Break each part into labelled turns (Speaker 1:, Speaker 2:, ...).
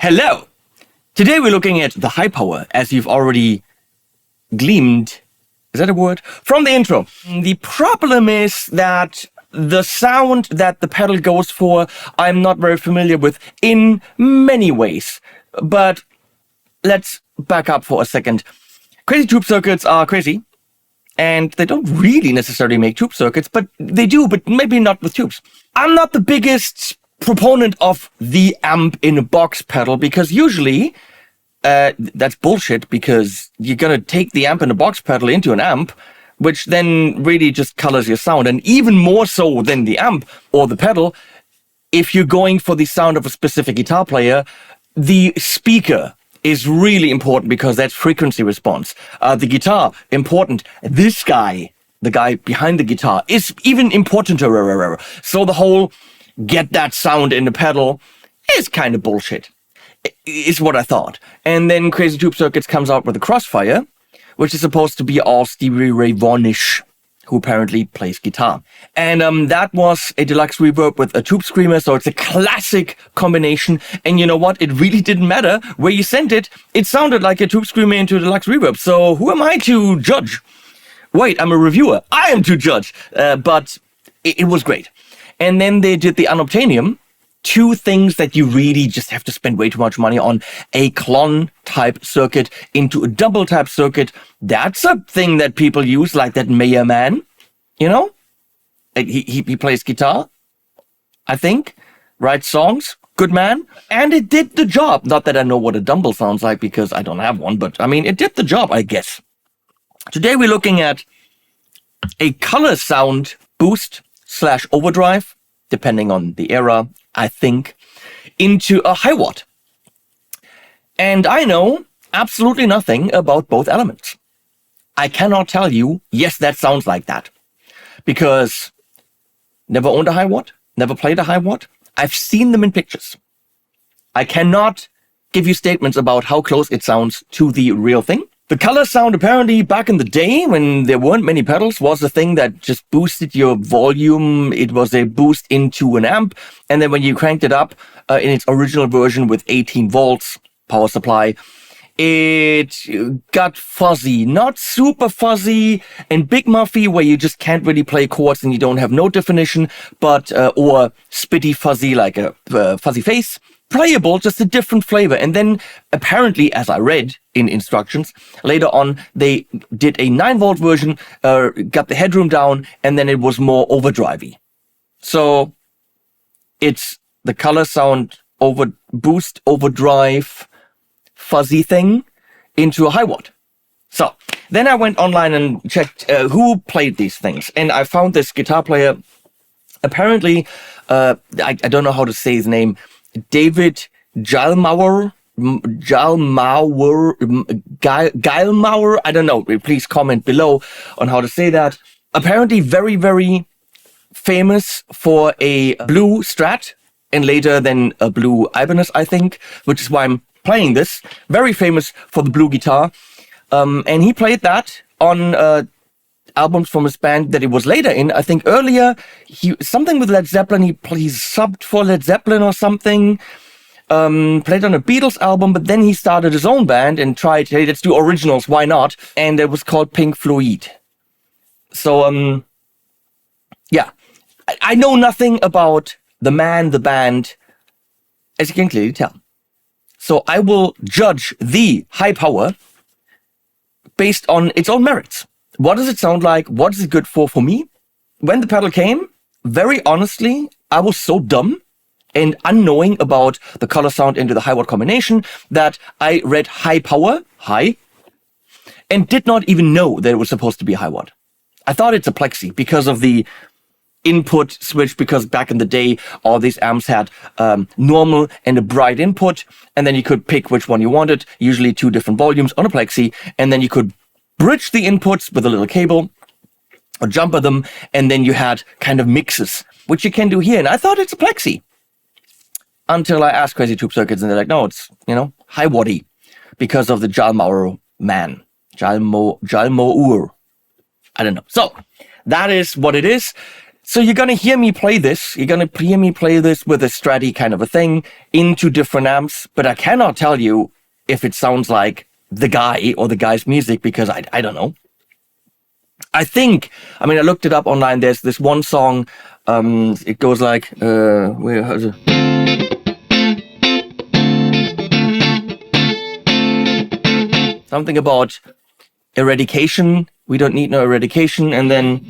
Speaker 1: Hello! Today we're looking at the high power, as you've already gleamed, is that a word? From the intro. The problem is that the sound that the pedal goes for, I'm not very familiar with in many ways. But let's back up for a second. Crazy tube circuits are crazy. And they don't really necessarily make tube circuits, but they do, but maybe not with tubes. I'm not the biggest proponent of the amp in a box pedal, because usually that's bullshit, because you're gonna take the amp in a box pedal into an amp, which then really just colors your sound. And even more so than the amp or the pedal, if you're going for the sound of a specific guitar player, the speaker is really important, because that's frequency response. The guitar, important. This guy, the guy behind the guitar, is even importanter. So the whole get that sound in the pedal is kind of bullshit, is what I thought. And then Crazy Tube Circuits comes out with a Crossfire, which is supposed to be all Stevie Ray Vaughan-ish, who apparently plays guitar. And that was a deluxe reverb with a tube screamer, so it's a classic combination. And you know what? It really didn't matter where you sent it. It sounded like a tube screamer into a deluxe reverb. So who am I to judge? Wait, I'm a reviewer. I am to judge. But it was great. And then they did the Unobtainium. Two things that you really just have to spend way too much money on. A clon type circuit into a double type circuit. That's a thing that people use, like that Mayer man, you know? He plays guitar, I think, writes songs, good man. And it did the job. Not that I know what a dumble sounds like, because I don't have one, but I mean, it did the job, I guess. Today we're looking at a color sound boost / overdrive, depending on the era, I think, into a high watt. And I know absolutely nothing about both elements. I cannot tell you, yes, that sounds like that. Because never owned a high watt, never played a high watt. I've seen them in pictures. I cannot give you statements about how close it sounds to the real thing. The color sound, apparently back in the day when there weren't many pedals, was a thing that just boosted your volume. It was a boost into an amp. And then when you cranked it up in its original version with 18 volts power supply, it got fuzzy, not super fuzzy and big muffy where you just can't really play chords and you don't have note definition, but or spitty fuzzy like a fuzzy face. Playable, just a different flavor. And then apparently, as I read in instructions, later on they did a 9-volt version, got the headroom down, and then it was more overdrivey. So it's the color sound boost, overdrive, fuzzy thing into a high watt. So then I went online and checked who played these things. And I found this guitar player, apparently, I don't know how to say his name, David Geilmauer, I don't know. Please comment below on how to say that. Apparently very, very famous for a blue Strat and later then a blue Ibanez, I think, which is why I'm playing this. Very famous for the blue guitar. And he played that on albums from his band that he was later in. I think earlier, something with Led Zeppelin, he subbed for Led Zeppelin or something, played on a Beatles album, but then he started his own band and tried, hey, let's do originals, why not? And it was called Pink Floyd. So, yeah, I know nothing about the man, the band, as you can clearly tell. So I will judge the high power based on its own merits. What does it sound like? What is it good for me? When the pedal came, very honestly, I was so dumb and unknowing about the color sound into the high watt combination that I read high power, high, and did not even know that it was supposed to be high watt. I thought it's a plexi because of the input switch, because back in the day, all these amps had normal and a bright input, and then you could pick which one you wanted, usually 2 different volumes on a plexi, and then you could bridge the inputs with a little cable or jumper them, and then you had kind of mixes, which you can do here. And I thought it's a plexi until I asked Crazy Tube Circuits, and they're like, no, it's, high waddy because of the Geilmauer man. Geilmauer. I don't know. So that is what it is. So you're going to hear me play this. You're going to hear me play this with a Stratty kind of a thing into different amps, but I cannot tell you if it sounds like the guy or the guy's music because I don't know. I think, I mean, I looked it up online. There's this one song. It goes like, where has it? Something about eradication. We don't need no eradication. And then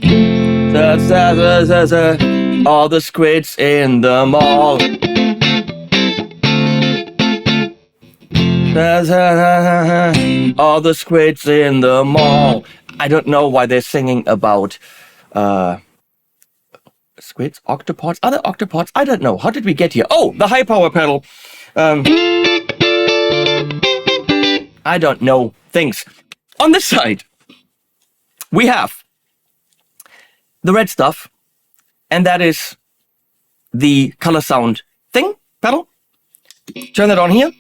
Speaker 1: all the squids in the mall. All the squids in the mall. I don't know why they're singing about squids, octopods, other octopods. I don't know. How did we get here? Oh, the high power pedal. I don't know things. On this side, we have the red stuff, and that is the color sound thing, pedal. Turn that on here,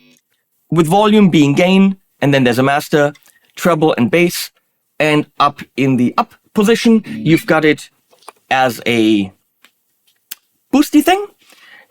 Speaker 1: with volume being gain, and then there's a master, treble and bass, and up in the up position, you've got it as a boosty thing,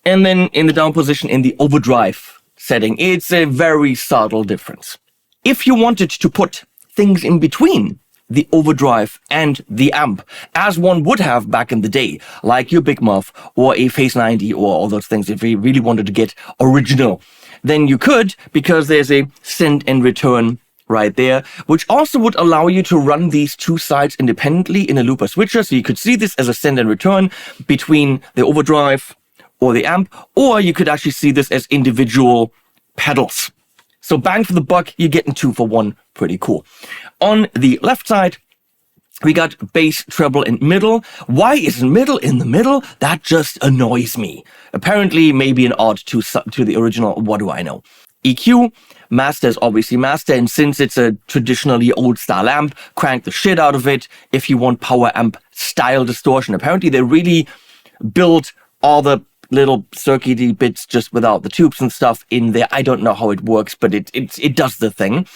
Speaker 1: and then in the down position in the overdrive setting. It's a very subtle difference. If you wanted to put things in between the overdrive and the amp, as one would have back in the day, like your Big Muff or a Phase 90 or all those things, if you really wanted to get original, then you could, because there's a send and return right there, which also would allow you to run these two sides independently in a looper switcher. So you could see this as a send and return between the overdrive or the amp, or you could actually see this as individual pedals. So bang for the buck, you're getting 2 for 1. Pretty cool. On the left side, we got bass, treble, and middle. Why isn't middle in the middle? That just annoys me. Apparently, maybe an odd to the original. What do I know? EQ, master is obviously master, and since it's a traditionally old style amp, crank the shit out of it if you want power amp style distortion. Apparently, they really built all the little circuity bits just without the tubes and stuff in there. I don't know how it works, but it does the thing.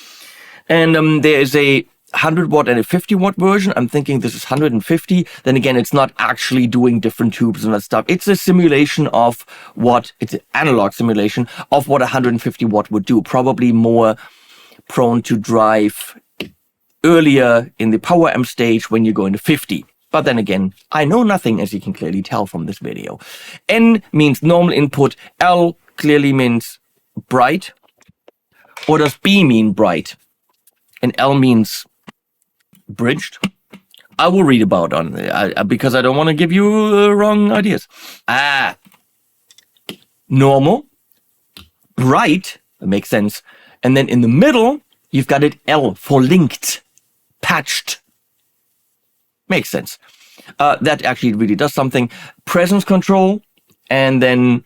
Speaker 1: And there is a 100 watt and a 50 watt version. I'm thinking this is 150. Then again, it's not actually doing different tubes and that stuff. It's a simulation of it's an analog simulation of what 150 watt would do. Probably more prone to drive earlier in the power amp stage when you go into 50. But then again, I know nothing, as you can clearly tell from this video. N means normal input. L clearly means bright. Or does B mean bright? And L means bridged. I will read about on because I don't want to give you wrong ideas. Normal, bright, that makes sense. And then in the middle, you've got it L for linked, patched. Makes sense. That actually really does something. Presence control, and then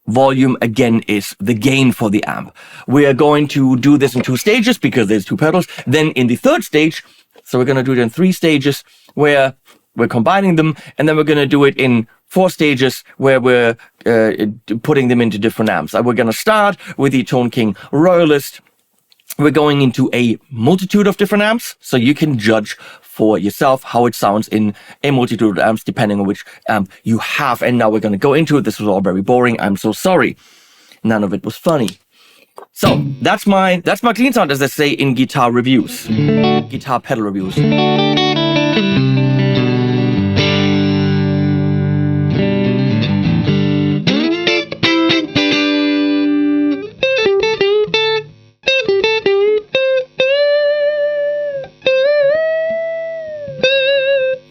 Speaker 1: volume again is the gain for the amp. We are going to do this in 2 stages because there's 2 pedals. Then in the 3rd stage, so we're going to do it in 3 stages where we're combining them, and then we're going to do it in 4 stages where we're putting them into different amps. We're going to start with the Tone King Royalist. We're going into a multitude of different amps, so you can judge for yourself how it sounds in a multitude of amps depending on which amp you have. And now we're going to go into it. This was all very boring. I'm so sorry. None of it was funny. So that's my clean sound, as they say in guitar reviews, guitar pedal reviews.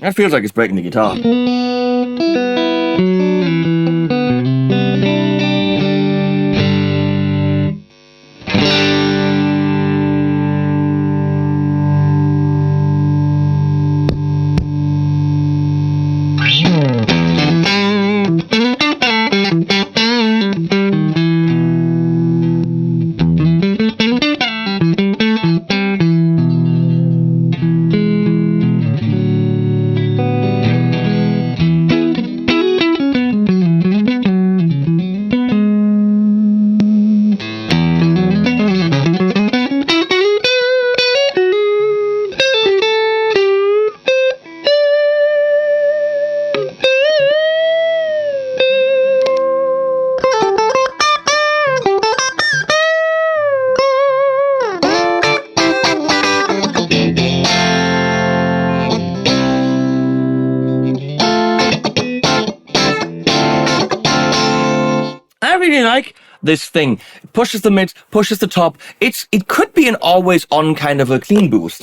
Speaker 1: That feels like it's breaking the guitar. like this thing. It pushes the mid, pushes the top. It could be an always on kind of a clean boost.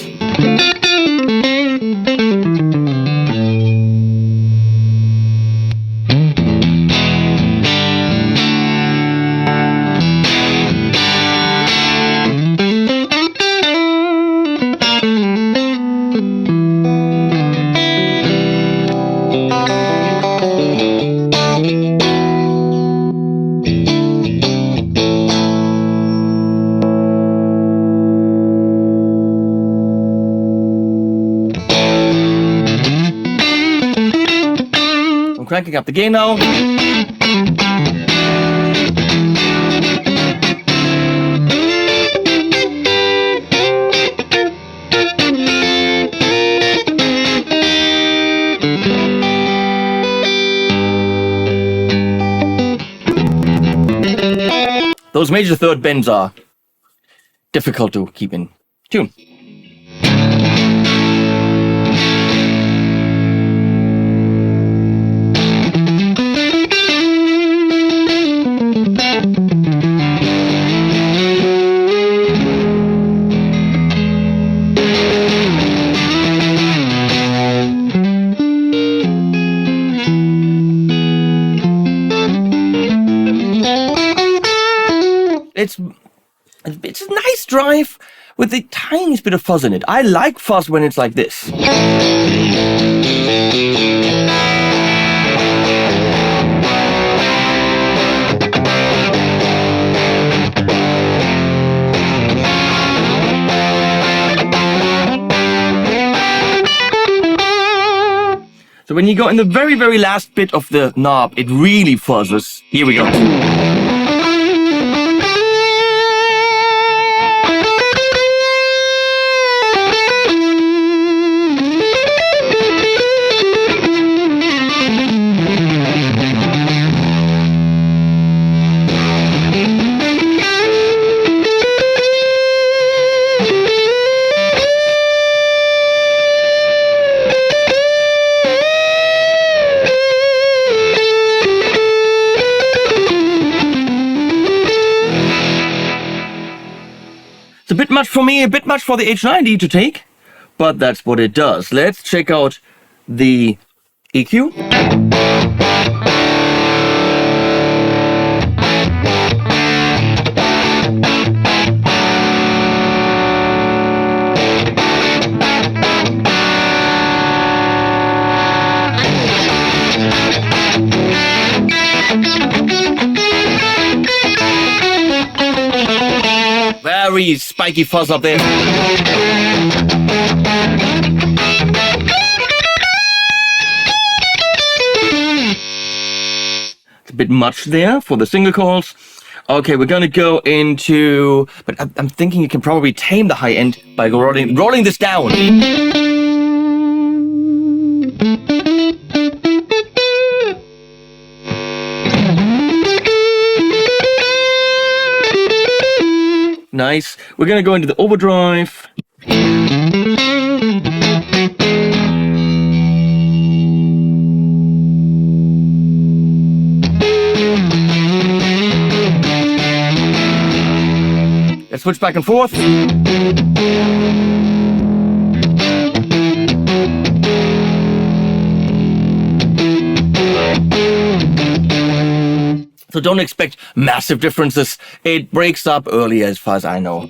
Speaker 1: Cranking up the gain now. Those major third bends are difficult to keep in tune. It's a nice drive with a tiniest bit of fuzz in it. I like fuzz when it's like this. So when you go in the very, very last bit of the knob, it really fuzzes. Here we go. It's a bit much for me, a bit much for the H90 to take, but that's what it does. Let's check out the EQ. Very spiky fuzz up there. It's a bit much there for the single calls. Okay, we're gonna go into, but I'm thinking you can probably tame the high end by rolling this down. Nice. We're gonna go into the overdrive. Let's switch back and forth. So don't expect massive differences. It breaks up early as far as I know.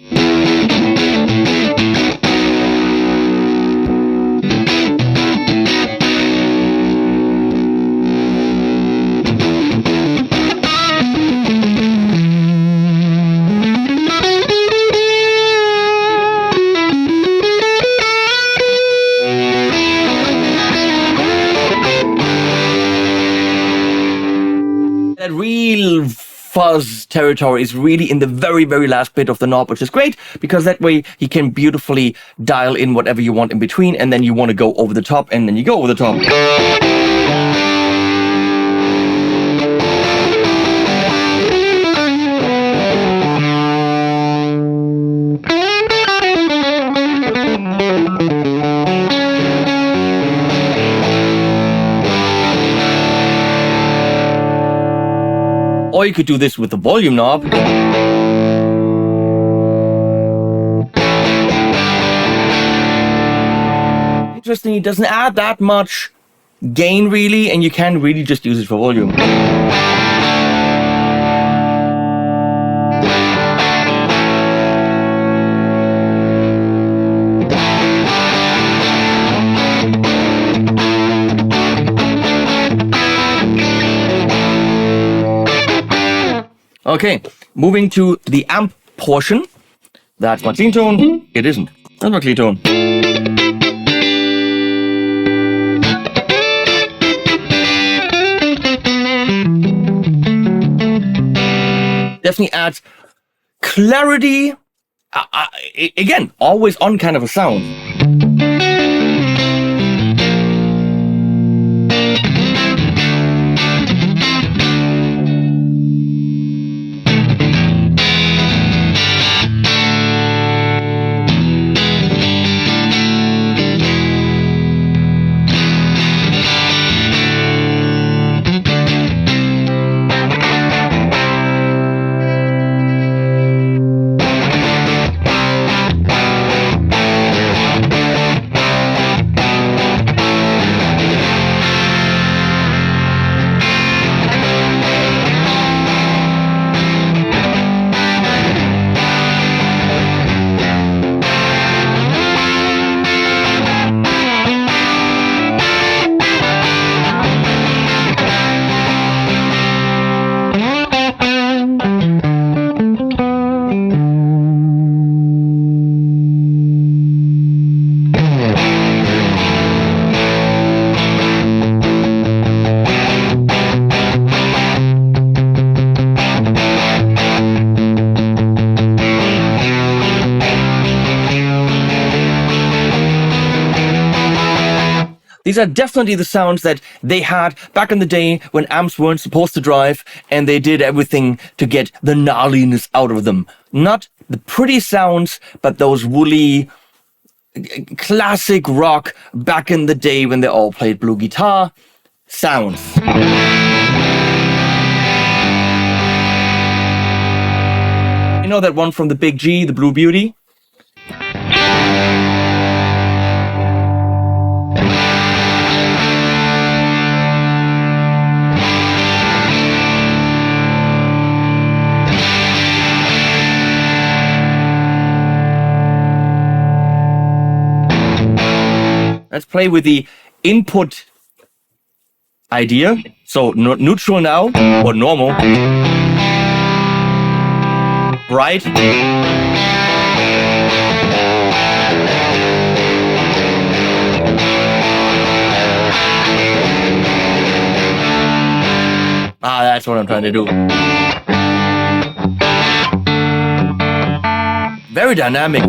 Speaker 1: That real fuzz territory is really in the very, very last bit of the knob, which is great because that way you can beautifully dial in whatever you want in between, and then you want to go over the top, and then you go over the top. Or you could do this with the volume knob. Interestingly, it doesn't add that much gain really, and you can really just use it for volume. Okay, moving to the amp portion. That's my clean tone. It isn't. That's my clean tone. Definitely adds clarity. Again, always on kind of a sound. These are definitely the sounds that they had back in the day when amps weren't supposed to drive, and they did everything to get the gnarliness out of them. Not the pretty sounds, but those woolly, classic rock back in the day when they all played blue guitar sounds. You know that one from the Big G, the Blue Beauty? Let's play with the input idea. So neutral now, or normal. Bright. That's what I'm trying to do. Very dynamic.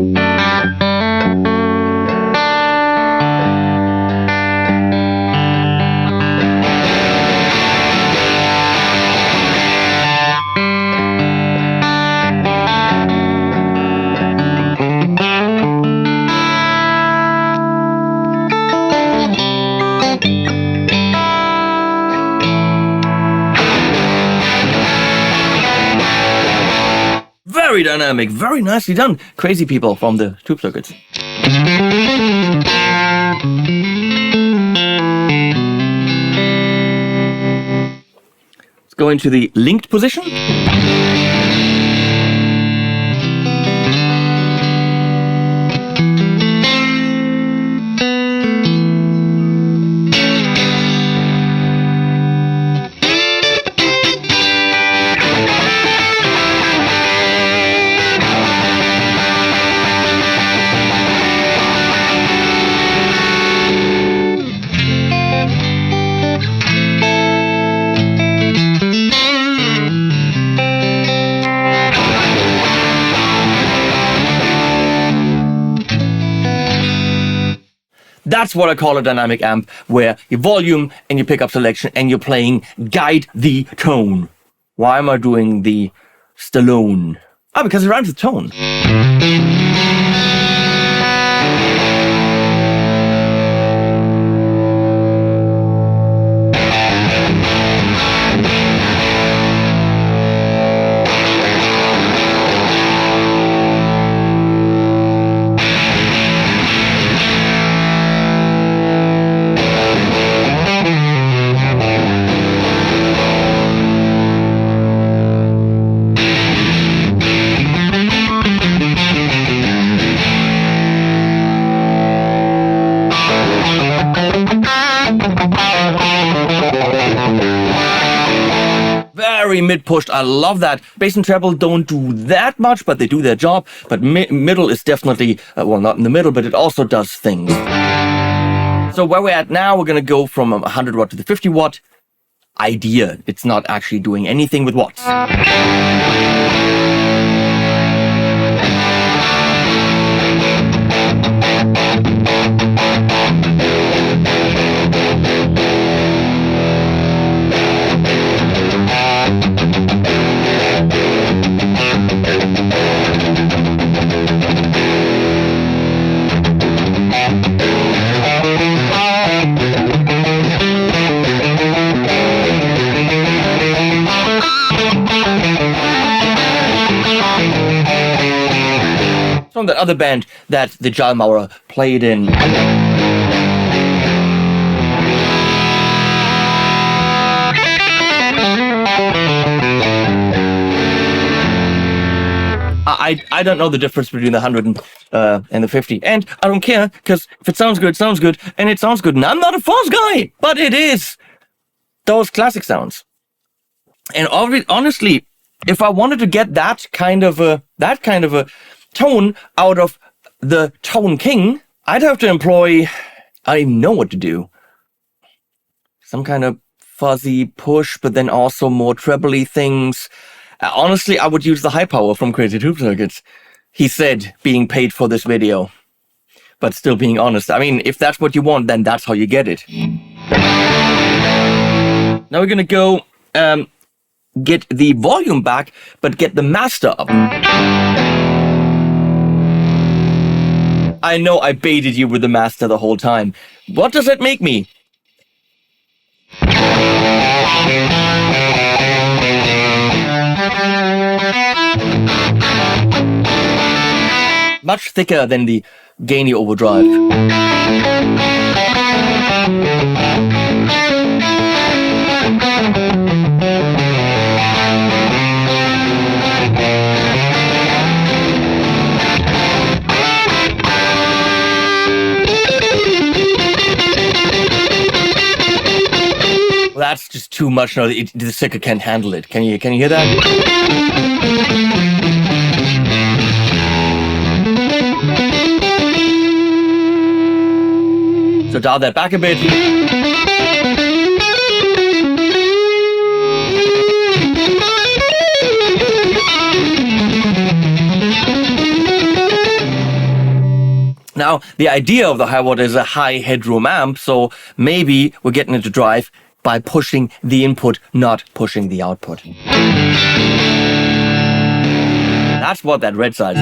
Speaker 1: Very dynamic, very nicely done. Crazy people from the tube circuits. Let's go into the linked position. That's what I call a dynamic amp, where your volume and your pickup selection and your playing guide the tone. Why am I doing the Stallone? Because it rhymes with tone. very mid-pushed. I love that. Bass and treble don't do that much, but they do their job. But middle is definitely, well, not in the middle, but it also does things. So where we're at now, we're going to go from 100 watt to the 50 watt idea. It's not actually doing anything with watts. From that other band that the PINKMOUR played in. I don't know the difference between the 100 and the 50, and I don't care, because if it sounds good, it sounds good, and it sounds good. And I'm not a fuzz guy, but it is those classic sounds. And honestly, if I wanted to get that kind of a tone out of the Tone King, I'd have to employ, I don't even know what to do. Some kind of fuzzy push, but then also more trebly things. Honestly, I would use the high power from Crazy Tube Circuits. He said, being paid for this video. But still being honest. I mean, if that's what you want, then that's how you get it. Now we're gonna go get the volume back, but get the master up. I know I baited you with the master the whole time. What does that make me? Much thicker than the gainy overdrive. That's just too much. No, the sticker can't handle it. Can you hear that? So dial that back a bit. Now, the idea of the high watt is a high headroom amp, so maybe we're getting into drive by pushing the input, not pushing the output. That's what that red side is.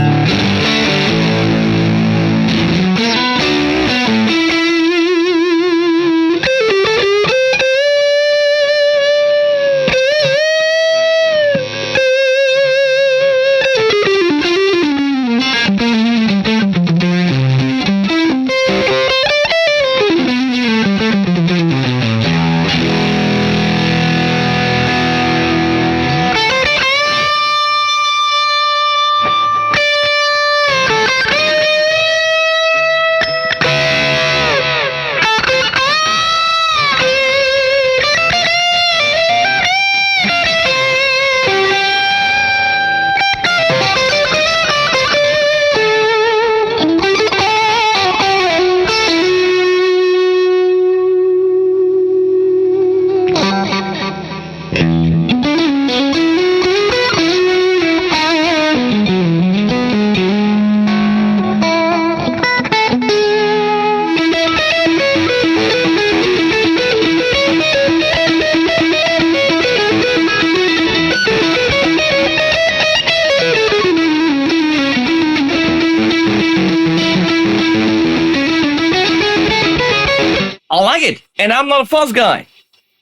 Speaker 1: And I'm not a fuzz guy.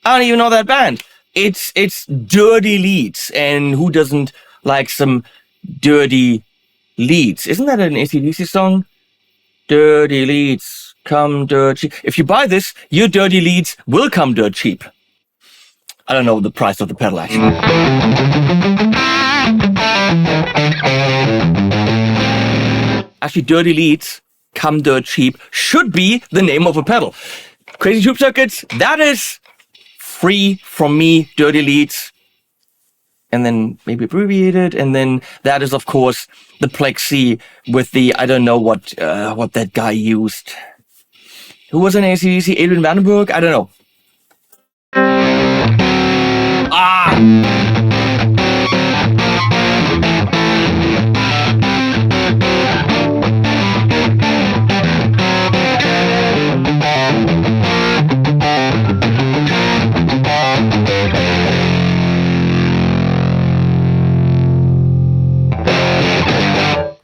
Speaker 1: I don't even know that band. It's dirty leads, and who doesn't like some dirty leads? Isn't that an AC/DC song? Dirty leads come dirt cheap. If you buy this, your dirty leads will come dirt cheap. I don't know the price of the pedal actually. Actually, dirty leads come dirt cheap should be the name of a pedal. Crazy Tube Circuits, that is free from me, dirty leads. and then maybe abbreviated, and then that is of course the plexi with the, I don't know what that guy used. Who was in AC/DC? Adrian Vandenberg? I don't know.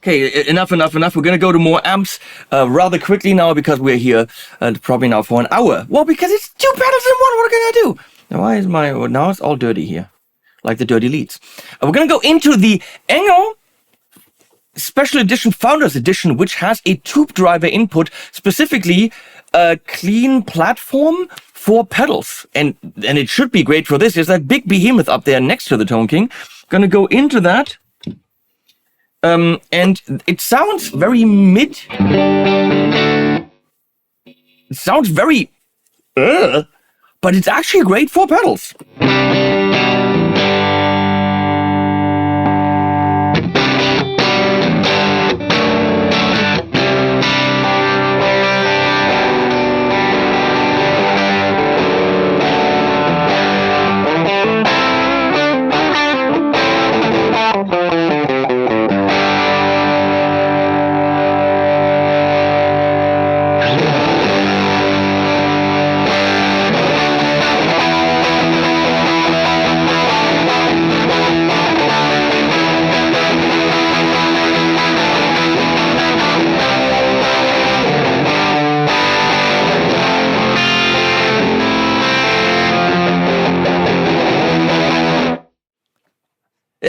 Speaker 1: Okay, enough. We're gonna go to more amps rather quickly now because we're here probably now for an hour. Well, because it's 2 pedals in one. What are we gonna do? Now, why is now it's all dirty here, like the dirty leads. We're gonna go into the ENGL Special Edition Founders Edition, which has a tube driver input, specifically a clean platform for pedals, and it should be great for this. There's that big behemoth up there next to the Tone King. Gonna go into that. And it sounds very mid. It sounds very, but it's actually great for pedals.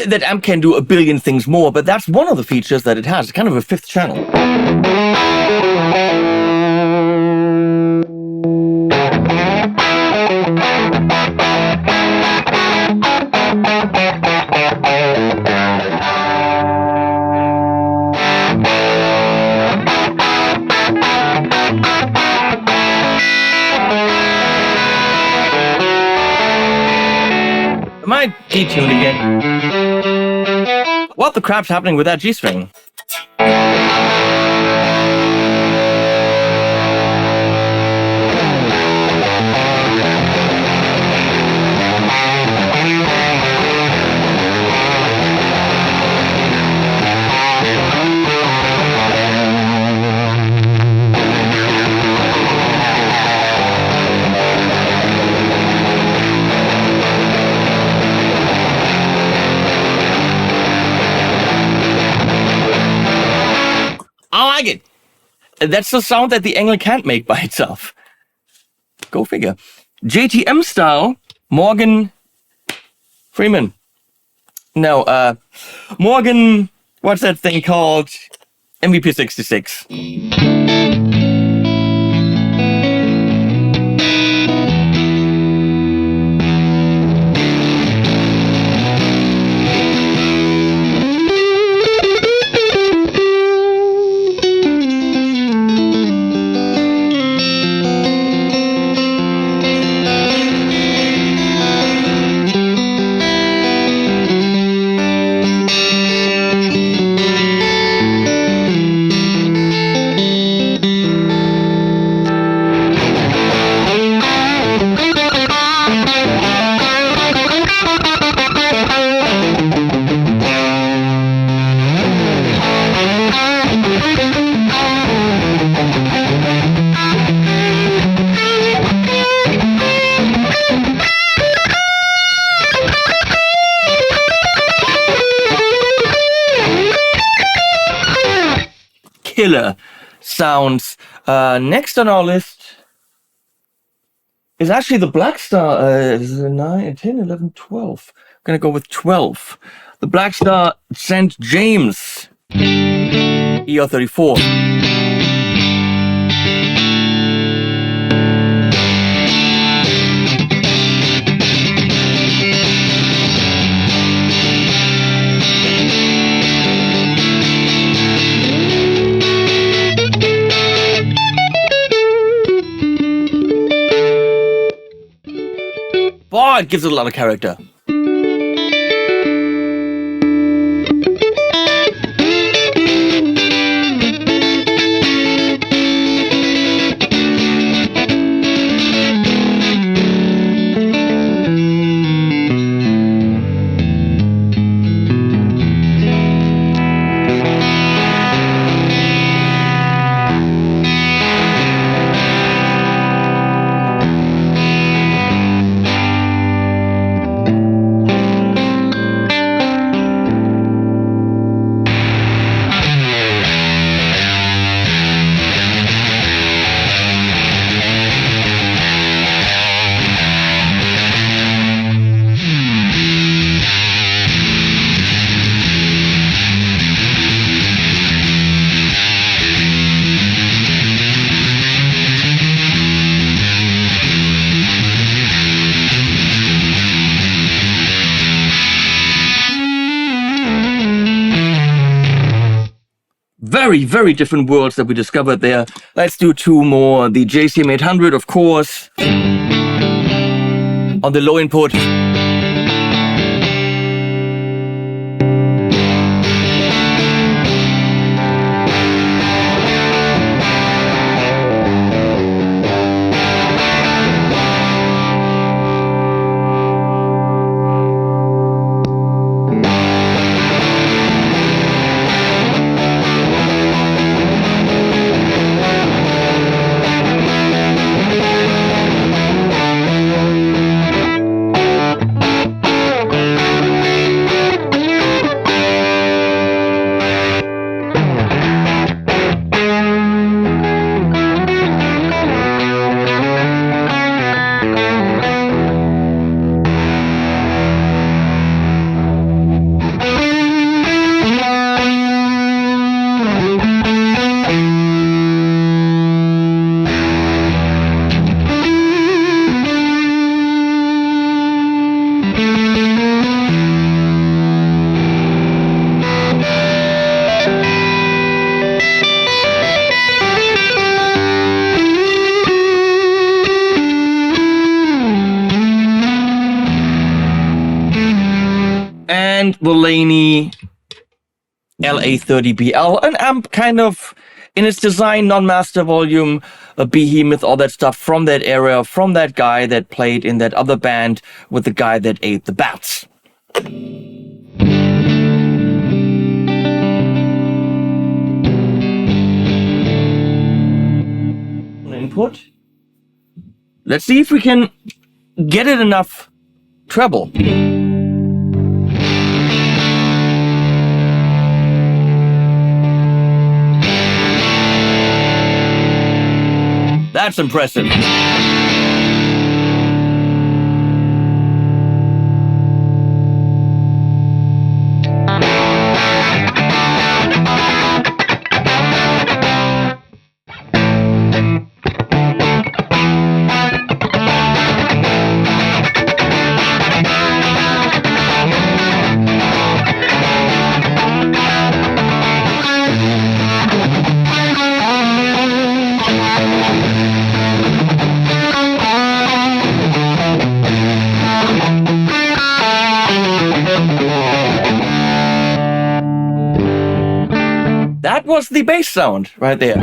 Speaker 1: That amp can do a billion things more, but that's one of the features that it has. It's kind of a 5th channel. Am I detuned again? What the crap's happening with that G-string? That's the sound that the ENGL can't make by itself. Go figure. JTM style, Morgan Freeman. No, Morgan, what's that thing called? MVP66. Killer sounds. Next on our list is actually the Blackstar 9, 10, 11, 12. I'm gonna go with 12. The Blackstar St James ER34. Boy, it gives it a lot of character. very, very different worlds that we discovered there. Let's do two more. The JCM800, of course, on the low input. And the Laney LA30BL, an amp kind of in its design, non-master volume, a behemoth, all that stuff from that era, from that guy that played in that other band with the guy that ate the bats. Input. Let's see if we can get it enough treble. That's impressive. That was the bass sound right there.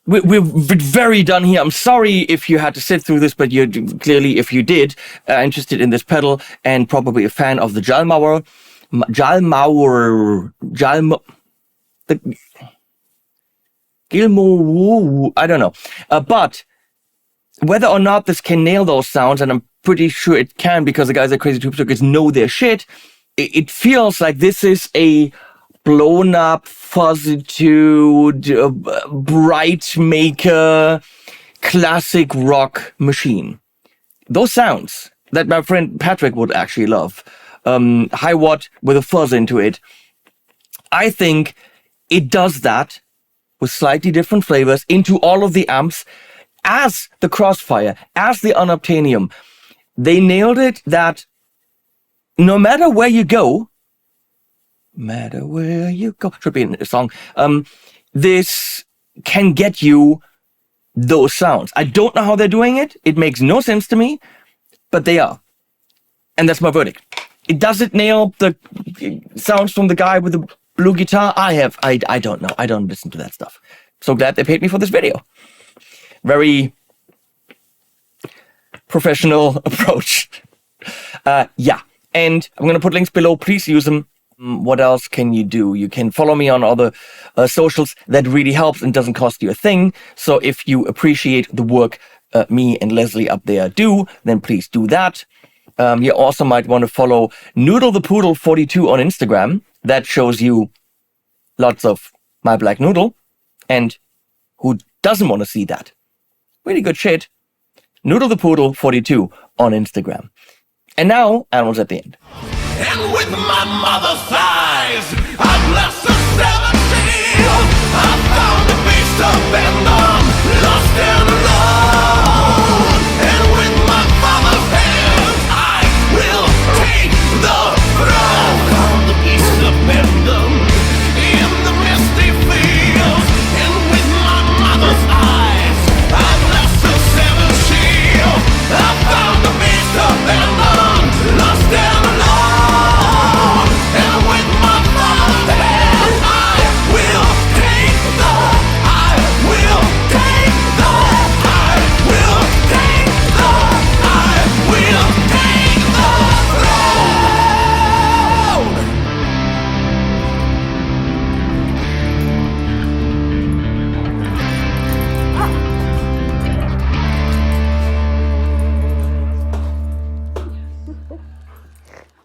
Speaker 1: We're very done here. I'm sorry if you had to sit through this, but you're clearly, if you did, interested in this pedal and probably a fan of the Gilmour, I don't know. But whether or not this can nail those sounds, and I'm pretty sure it can because the guys at Crazy Tube Circuits know their shit, it feels like this is a blown up, fuzzitude, bright maker, classic rock machine. Those sounds that my friend Patrick would actually love. High watt with a fuzz into it. I think it does that with slightly different flavors into all of the amps. As the Crossfire, as the Unobtainium, they nailed it that no matter where you go, should be in a song, this can get you those sounds. I don't know how they're doing it. It makes no sense to me, but they are. And that's my verdict. It doesn't nail the sounds from the guy with the blue guitar. I don't know. I don't listen to that stuff. So glad they paid me for this video. Very professional approach. Yeah. And I'm going to put links below. Please use them. What else can you do? You can follow me on other socials. That really helps and doesn't cost you a thing. So if you appreciate the work me and Leslie up there do, then please do that. You also might want to follow Noodle the Poodle 42 on Instagram. That shows you lots of my black noodle. And who doesn't want to see that? Really good shit. Noodle the Poodle 42 on Instagram. And now, animals at the end.
Speaker 2: And with my mother's thighs, I bless